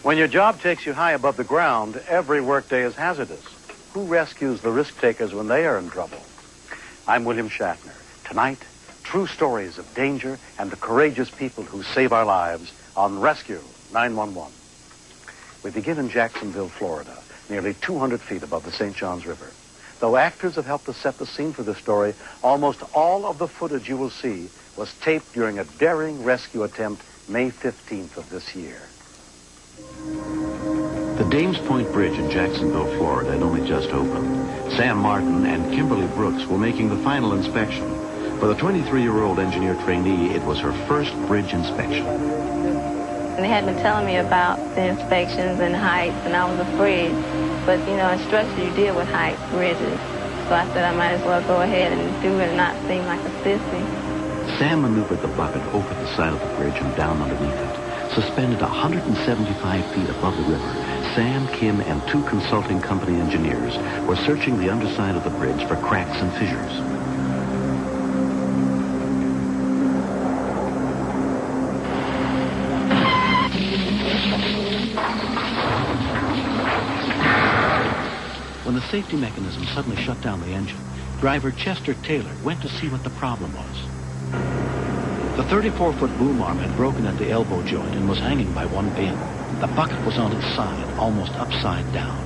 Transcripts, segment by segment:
When your job takes you high above the ground, every workday is hazardous. Who rescues the risk takers when they are in trouble? I'm William Shatner. Tonight, true stories of danger and the courageous people who save our lives on Rescue 911. We begin in Jacksonville, Florida, nearly 200 feet above the St. Johns River. Though actors have helped us set the scene for this story, almost all of the footage you will see was taped during a daring rescue attempt May 15th of this year. The Dames Point Bridge in Jacksonville, Florida had only just opened. Sam Martin and Kimberly Brooks were making the final inspection. For the 23-year-old engineer trainee, it was her first bridge inspection. They had been telling me about the inspections and heights, and I was afraid. But, you know, in structure, you deal with heights, bridges. So I said I might as well go ahead and do it and not seem like a sissy. Sam maneuvered the bucket over the side of the bridge and down underneath it. Suspended 175 feet above the river, Sam, Kim, and two consulting company engineers were searching the underside of the bridge for cracks and fissures. When the safety mechanism suddenly shut down the engine, driver Chester Taylor went to see what the problem was. The 34-foot boom arm had broken at the elbow joint and was hanging by one pin. The bucket was on its side, almost upside down.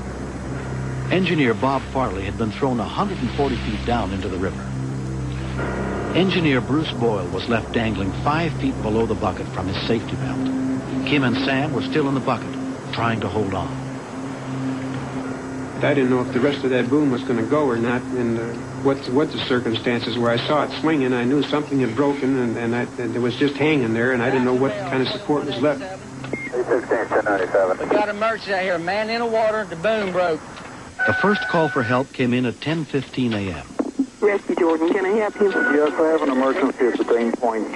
Engineer Bob Farley had been thrown 140 feet down into the river. Engineer Bruce Boyle was left dangling 5 feet below the bucket from his safety belt. Kim and Sam were still in the bucket, trying to hold on. I didn't know if the rest of that boom was going to go or not, and what the circumstances were. I saw it swinging. I knew something had broken, and it was just hanging there, and I didn't know what kind of support was left. 1097. We got emergency out here. Man in the water. The boom broke. The first call for help came in at 10:15 a.m. Rescue Jordan, can I help you? Yes, I have an emergency at the Dane Point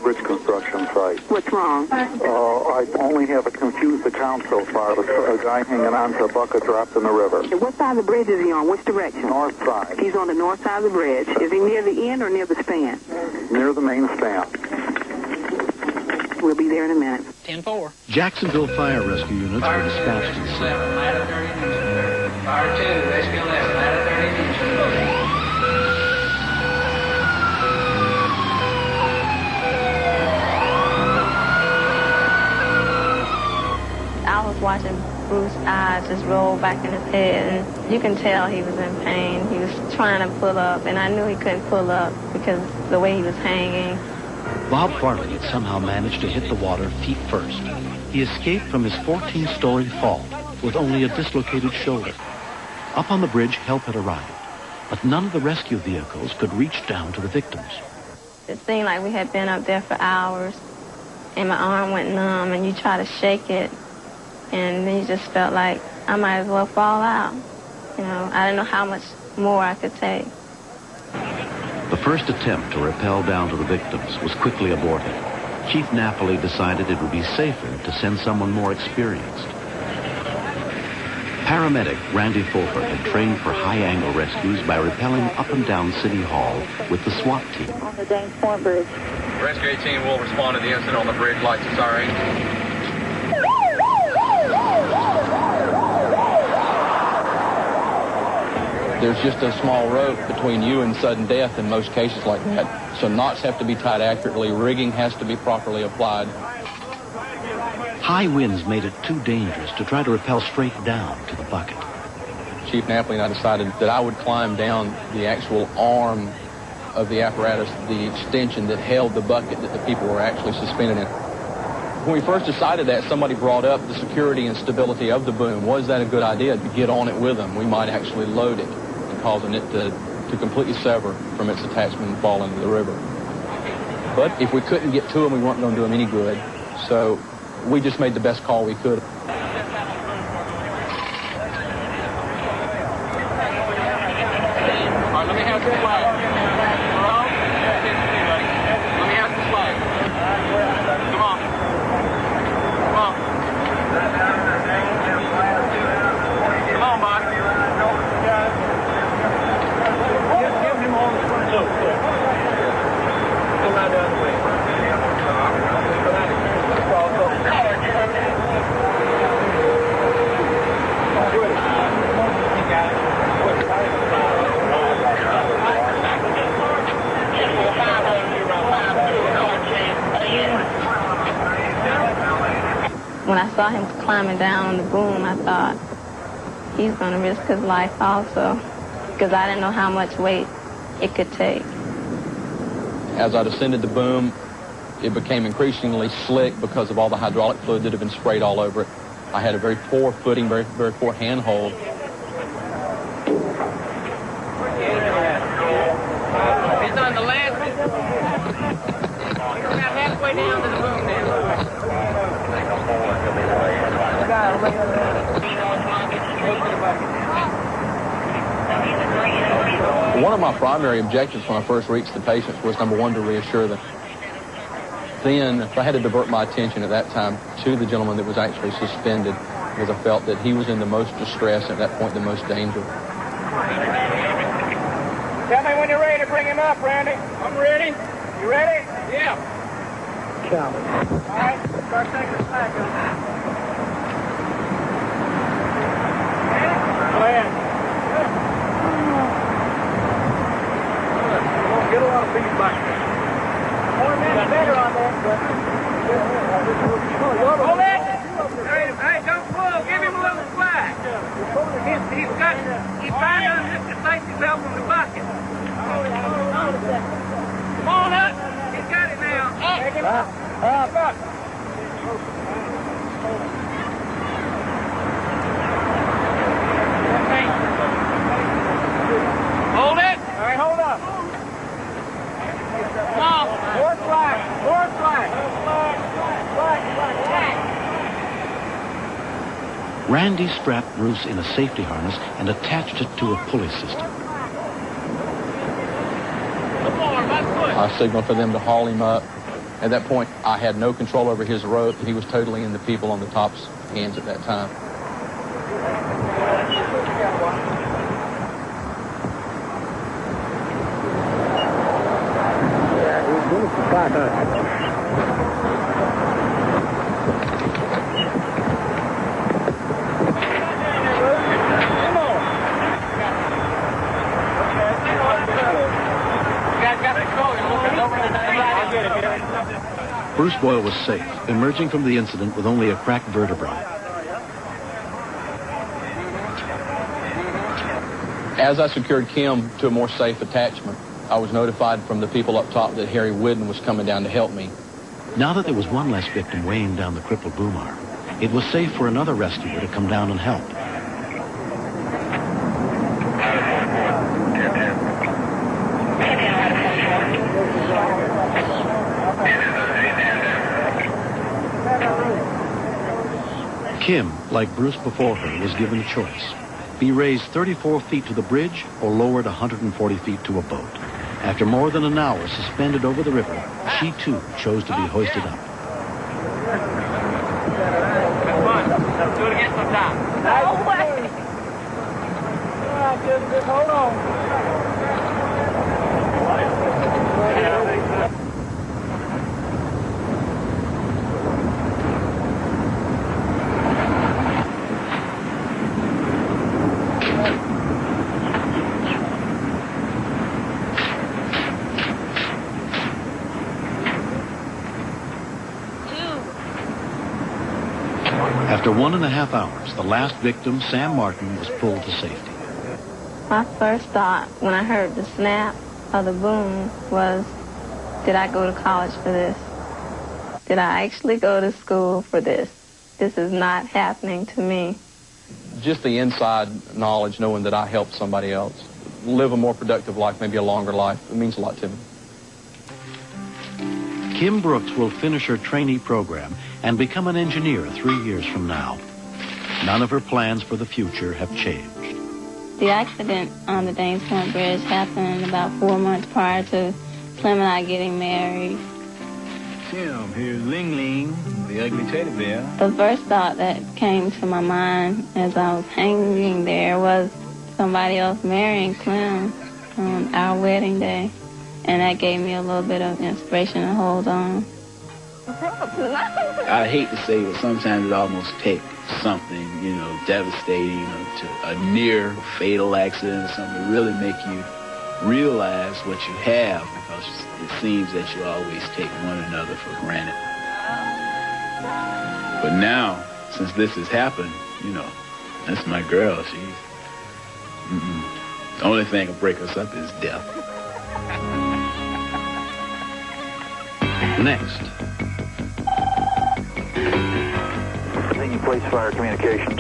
bridge construction site. What's wrong? I only have a confused account so far. A guy hanging onto a bucket dropped in the river. What side of the bridge is he on? Which direction? North side. He's on the north side of the bridge. Is he near the end or near the span? Near the main span. We'll be there in a minute. 10-4. Jacksonville fire rescue units were dispatched to the scene. Fire 2, rescue 11, ladder 30. I was watching Bruce's eyes just roll back in his head, and you can tell he was in pain. He was trying to pull up, and I knew he couldn't pull up because the way he was hanging. Bob Farley had somehow managed to hit the water feet first. He escaped from his 14-story fall with only a dislocated shoulder. Up on the bridge, help had arrived, but none of the rescue vehicles could reach down to the victims. It seemed like we had been up there for hours, and my arm went numb, and you try to shake it, and then you just felt like I might as well fall out. You know, I didn't know how much more I could take. The first attempt to rappel down to the victims was quickly aborted. Chief Napoli decided it would be safer to send someone more experienced. Paramedic Randy Fulford had trained for high-angle rescues by rappelling up and down City Hall with the SWAT team. On the Danes Point Bridge. Rescue 18 will respond to the incident on the bridge, lights and sirens. There's just a small rope between you and sudden death in most cases like that. So knots have to be tied accurately. Rigging has to be properly applied. High winds made it too dangerous to try to rappel straight down to the bucket. Chief Napoli and I decided that I would climb down the actual arm of the apparatus, the extension that held the bucket that the people were actually suspended in. When we first decided that, somebody brought up the security and stability of the boom. Was that a good idea to get on it with them? We might actually load it, causing it to completely sever from its attachment and fall into the river. But if we couldn't get to them, we weren't going to do them any good. So we just made the best call we could. All right, let me have the flag. Let me have the flag. Come on. Come on. Come on, bud. Give him all the front. Look. Come out the other way. when I saw him climbing down on the boom, I thought, he's going to risk his life also, because I didn't know how much weight it could take. As I descended the boom, it became increasingly slick because of all the hydraulic fluid that had been sprayed all over it. I had a very poor footing, very poor handhold. He's on the last one. He's about halfway down to the boom now. One of my primary objectives when I first reached the patients was, number one, to reassure them. Then, I had to divert my attention at that time to the gentleman that was actually suspended, because I felt that he was in the most distress, at that point, the most danger. Tell me when you're ready to bring him up, Randy. I'm ready. You ready? Yeah. All right, start taking the slack up. Go ahead. Good. Get a lot of feedback. More men better on that, but... Hold it! Hey, don't pull. Give him a little slack. He's trying to distance himself from the bucket. Come on up. He's got it now. Take him up. Up. Hold it. All right, hold up. Come on. More slack. More slack. Slack. Randy strapped Bruce in a safety harness and attached it to a pulley system. I signaled for them to haul him up. At that point, I had no control over his rope. He was totally in the people on the top's hands at that time. Bruce Boyle was safe, emerging from the incident with only a cracked vertebra. As I secured Kim to a more safe attachment, I was notified from the people up top that Harry Whidden was coming down to help me. Now that there was one less victim weighing down the crippled boom arm, it was safe for another rescuer to come down and help. Kim, like Bruce before her, was given a choice. Be raised 34 feet to the bridge or lowered 140 feet to a boat. After more than an hour suspended over the river, she too chose to be hoisted up. Do it again sometime. No way. Just hold on. After 1.5 hours, the last victim, Sam Martin, was pulled to safety. My first thought when I heard the snap of the boom was, did I go to college for this? Did I actually go to school for this? This is not happening to me. Just the inside knowledge, knowing that I helped somebody else live a more productive life, maybe a longer life, it means a lot to me. Kim Brooks will finish her trainee program and become an engineer 3 years from now. None of her plans for the future have changed. The accident on the Dames Point Bridge happened about 4 months prior to Clem and I getting married. Kim, here's Ling Ling, the ugly teddy bear. The first thought that came to my mind as I was hanging there was somebody else marrying Clem on our wedding day. And that gave me a little bit of inspiration to hold on. I hate to say it, but sometimes it almost takes something, devastating, to a near fatal accident or something to really make you realize what you have, because it seems that you always take one another for granted. But now, since this has happened, you know, that's my girl. She's, the only thing that can break us up is death. Next. Police fire communications.